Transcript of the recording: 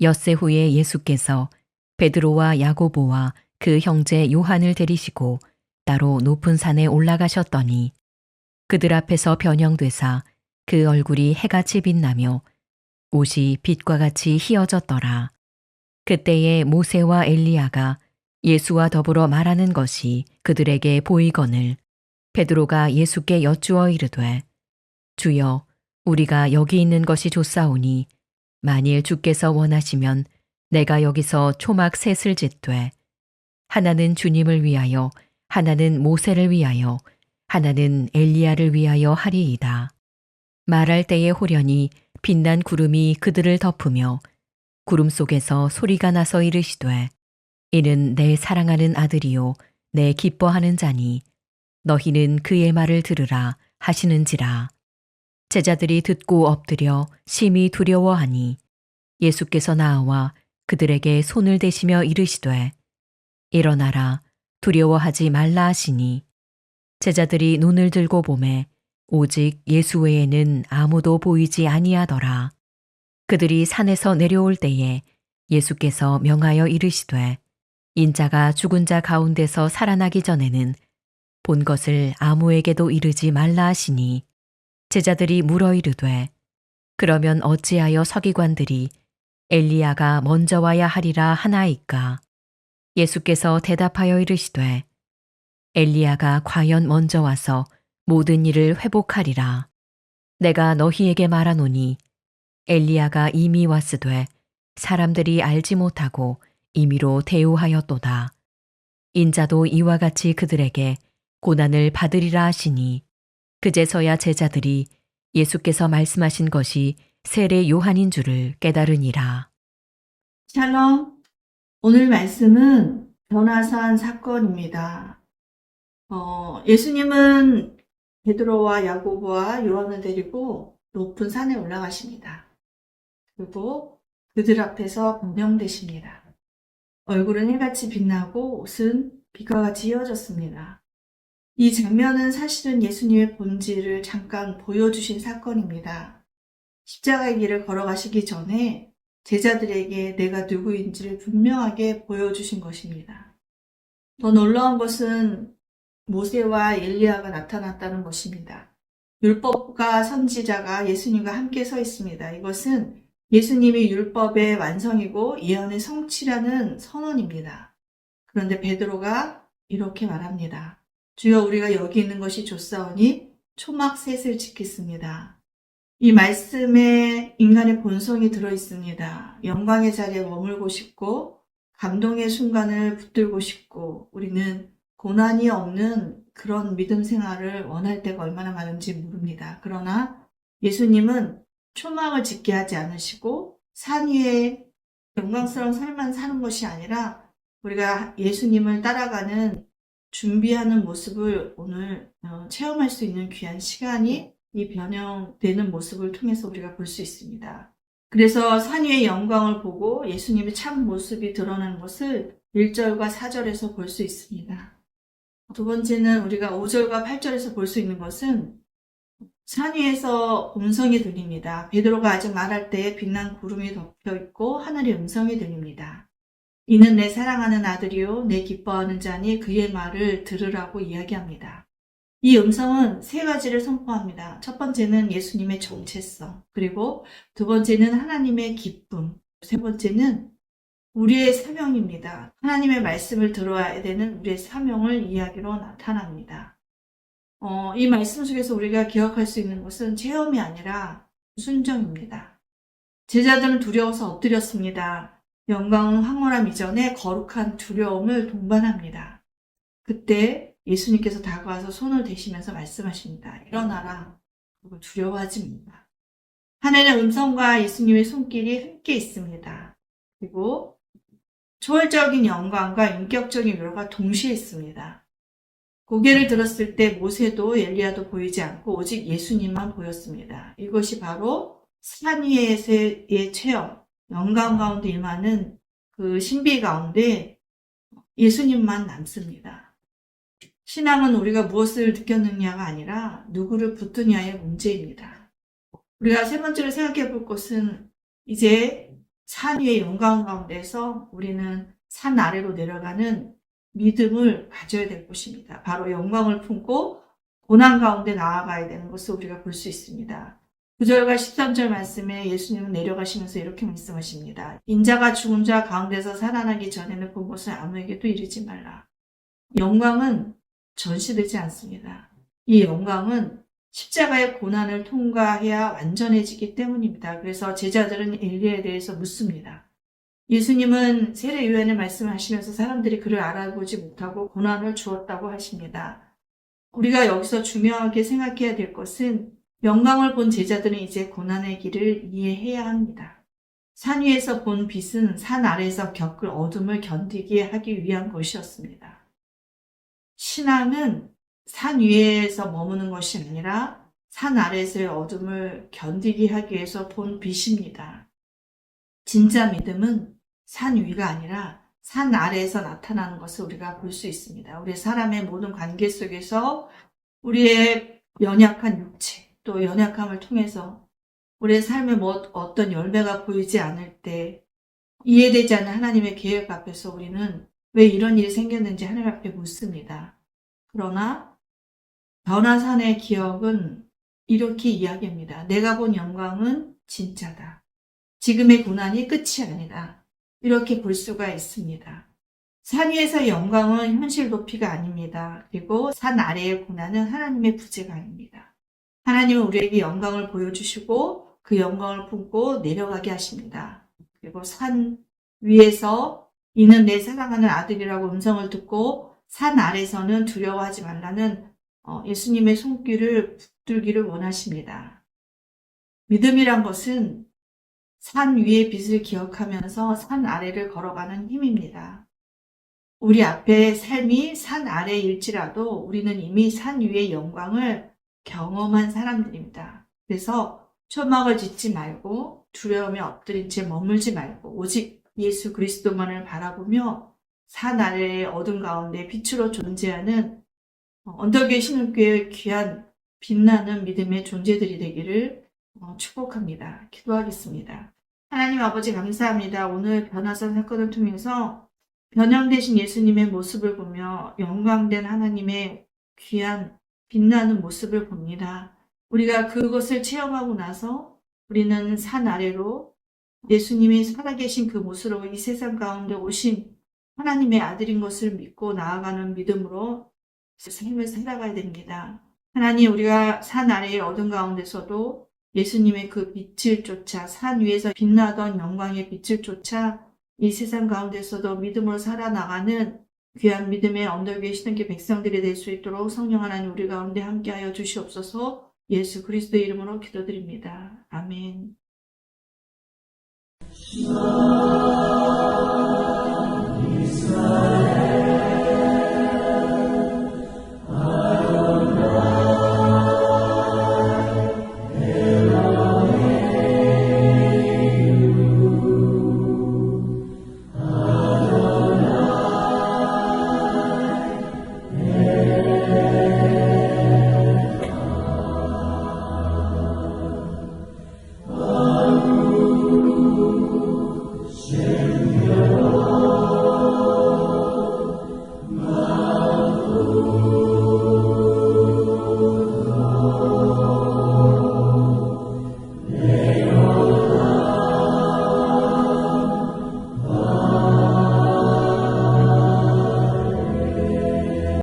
엿새 후에 예수께서 베드로와 야고보와 그 형제 요한을 데리시고 따로 높은 산에 올라가셨더니 그들 앞에서 변형되사 그 얼굴이 해같이 빛나며 옷이 빛과 같이 희어졌더라. 그때에 모세와 엘리야가 예수와 더불어 말하는 것이 그들에게 보이거늘 베드로가 예수께 여쭈어 이르되 주여 우리가 여기 있는 것이 좋사오니 만일 주께서 원하시면 내가 여기서 초막 셋을 짓되 하나는 주님을 위하여 하나는 모세를 위하여 하나는 엘리야를 위하여 하리이다. 말할 때에 호련히 빛난 구름이 그들을 덮으며 구름 속에서 소리가 나서 이르시되 이는 내 사랑하는 아들이요 내 기뻐하는 자니 너희는 그의 말을 들으라 하시는지라. 제자들이 듣고 엎드려 심히 두려워하니 예수께서 나와 그들에게 손을 대시며 이르시되 일어나라 두려워하지 말라 하시니 제자들이 눈을 들고 보매 오직 예수 외에는 아무도 보이지 아니하더라. 그들이 산에서 내려올 때에 예수께서 명하여 이르시되 인자가 죽은 자 가운데서 살아나기 전에는 본 것을 아무에게도 이르지 말라 하시니 제자들이 물어 이르되 그러면 어찌하여 서기관들이 엘리야가 먼저 와야 하리라 하나이까. 예수께서 대답하여 이르시되 엘리야가 과연 먼저 와서 모든 일을 회복하리라. 내가 너희에게 말하노니 엘리야가 이미 왔으되 사람들이 알지 못하고 임의로 대우하였도다. 인자도 이와 같이 그들에게 고난을 받으리라 하시니 그제서야 제자들이 예수께서 말씀하신 것이 세례 요한인 줄을 깨달으니라. 샬롬. 오늘 말씀은 변화산 사건입니다. 예수님은 베드로와 야고보와 요한을 데리고 높은 산에 올라가십니다. 그리고 그들 앞에서 변형되십니다. 얼굴은 해같이 빛나고 옷은 빛과 같이 휘어졌습니다. 이 장면은 사실은 예수님의 본질을 잠깐 보여주신 사건입니다. 십자가의 길을 걸어가시기 전에 제자들에게 내가 누구인지를 분명하게 보여주신 것입니다. 더 놀라운 것은 모세와 엘리야가 나타났다는 것입니다. 율법과 선지자가 예수님과 함께 서 있습니다. 이것은 예수님이 율법의 완성이고 예언의 성취라는 선언입니다. 그런데 베드로가 이렇게 말합니다. 주여 우리가 여기 있는 것이 좋사오니 초막 셋을 짓겠습니다. 이 말씀에 인간의 본성이 들어있습니다. 영광의 자리에 머물고 싶고 감동의 순간을 붙들고 싶고 우리는 고난이 없는 그런 믿음 생활을 원할 때가 얼마나 많은지 모릅니다. 그러나 예수님은 초막을 짓게 하지 않으시고 산 위에 영광스러운 삶만 사는 것이 아니라 우리가 예수님을 따라가는 준비하는 모습을 오늘 체험할 수 있는 귀한 시간이 이 변형되는 모습을 통해서 우리가 볼 수 있습니다. 그래서 산 위의 영광을 보고 예수님의 참 모습이 드러나는 것을 1절과 4절에서 볼 수 있습니다. 두 번째는 우리가 5절과 8절에서 볼 수 있는 것은 산 위에서 음성이 들립니다. 베드로가 아직 말할 때에 빛난 구름이 덮여 있고 하늘의 음성이 들립니다. 이는 내 사랑하는 아들이요 내 기뻐하는 자니 그의 말을 들으라고 이야기합니다. 이 음성은 세 가지를 선포합니다. 첫 번째는 예수님의 정체성, 그리고 두 번째는 하나님의 기쁨, 세 번째는 우리의 사명입니다. 하나님의 말씀을 들어야 되는 우리의 사명을 이야기로 나타납니다. 이 말씀 속에서 우리가 기억할 수 있는 것은 체험이 아니라 순종입니다. 제자들은 두려워서 엎드렸습니다. 영광은 황홀함 이전에 거룩한 두려움을 동반합니다. 그때 예수님께서 다가와서 손을 대시면서 말씀하십니다. 일어나라. 그리고 두려워하지 말라. 하늘의 음성과 예수님의 손길이 함께 있습니다. 그리고 초월적인 영광과 인격적인 위로가 동시에 있습니다. 고개를 들었을 때 모세도 엘리야도 보이지 않고 오직 예수님만 보였습니다. 이것이 바로 산 위에서의 체험, 영광 가운데 임하는 그 신비 가운데 예수님만 남습니다. 신앙은 우리가 무엇을 느꼈느냐가 아니라 누구를 붙드냐의 문제입니다. 우리가 세 번째로 생각해 볼 것은 이제 산 위의 영광 가운데서 우리는 산 아래로 내려가는 믿음을 가져야 될 것입니다. 바로 영광을 품고 고난 가운데 나아가야 되는 것을 우리가 볼 수 있습니다. 9절과 13절 말씀에 예수님은 내려가시면서 이렇게 말씀하십니다. 인자가 죽은 자 가운데서 살아나기 전에는 그것을 아무에게도 이르지 말라. 영광은 전시되지 않습니다. 이 영광은 십자가의 고난을 통과해야 완전해지기 때문입니다. 그래서 제자들은 엘리야에 대해서 묻습니다. 예수님은 세례 요한의 말씀을 하시면서 사람들이 그를 알아보지 못하고 고난을 주었다고 하십니다. 우리가 여기서 중요하게 생각해야 될 것은 영광을 본 제자들은 이제 고난의 길을 이해해야 합니다. 산 위에서 본 빛은 산 아래에서 겪을 어둠을 견디게 하기 위한 것이었습니다. 신앙은 산 위에서 머무는 것이 아니라 산 아래에서의 어둠을 견디게 하기 위해서 본 빛입니다. 진짜 믿음은 산 위가 아니라 산 아래에서 나타나는 것을 우리가 볼 수 있습니다. 우리 사람의 모든 관계 속에서 우리의 연약한 육체, 또 연약함을 통해서 우리의 삶에 어떤 열매가 보이지 않을 때 이해되지 않는 하나님의 계획 앞에서 우리는 왜 이런 일이 생겼는지 하나님 앞에 묻습니다. 그러나 변화산의 기억은 이렇게 이야기합니다. 내가 본 영광은 진짜다. 지금의 고난이 끝이 아니다. 이렇게 볼 수가 있습니다. 산 위에서의 영광은 현실 도피가 아닙니다. 그리고 산 아래의 고난은 하나님의 부재가 아닙니다. 하나님은 우리에게 영광을 보여주시고 그 영광을 품고 내려가게 하십니다. 그리고 산 위에서 이는 내 사랑하는 아들이라고 음성을 듣고 산 아래서는 두려워하지 말라는 예수님의 손길을 붙들기를 원하십니다. 믿음이란 것은 산 위의 빛을 기억하면서 산 아래를 걸어가는 힘입니다. 우리 앞에 삶이 산 아래일지라도 우리는 이미 산 위의 영광을 경험한 사람들입니다. 그래서 초막을 짓지 말고 두려움에 엎드린 채 머물지 말고 오직 예수 그리스도만을 바라보며 산 아래의 어둠 가운데 빛으로 존재하는 언덕에 신을교회의 귀한 빛나는 믿음의 존재들이 되기를 축복합니다. 기도하겠습니다. 하나님 아버지 감사합니다. 오늘 변화산 사건을 통해서 변형되신 예수님의 모습을 보며 영광된 하나님의 귀한 빛나는 모습을 봅니다. 우리가 그것을 체험하고 나서 우리는 산 아래로 예수님이 살아계신 그 모습으로 이 세상 가운데 오신 하나님의 아들인 것을 믿고 나아가는 믿음으로 삶을 살아가야 됩니다. 하나님, 우리가 산 아래의 어둠 가운데서도 예수님의 그 빛을 쫓아 산 위에서 빛나던 영광의 빛을 쫓아 이 세상 가운데서도 믿음으로 살아나가는 귀한 믿음의 언덕 위에 신은 백성들이 될 수 있도록 성령 하나님 우리 가운데 함께하여 주시옵소서. 예수 그리스도의 이름으로 기도드립니다. 아멘.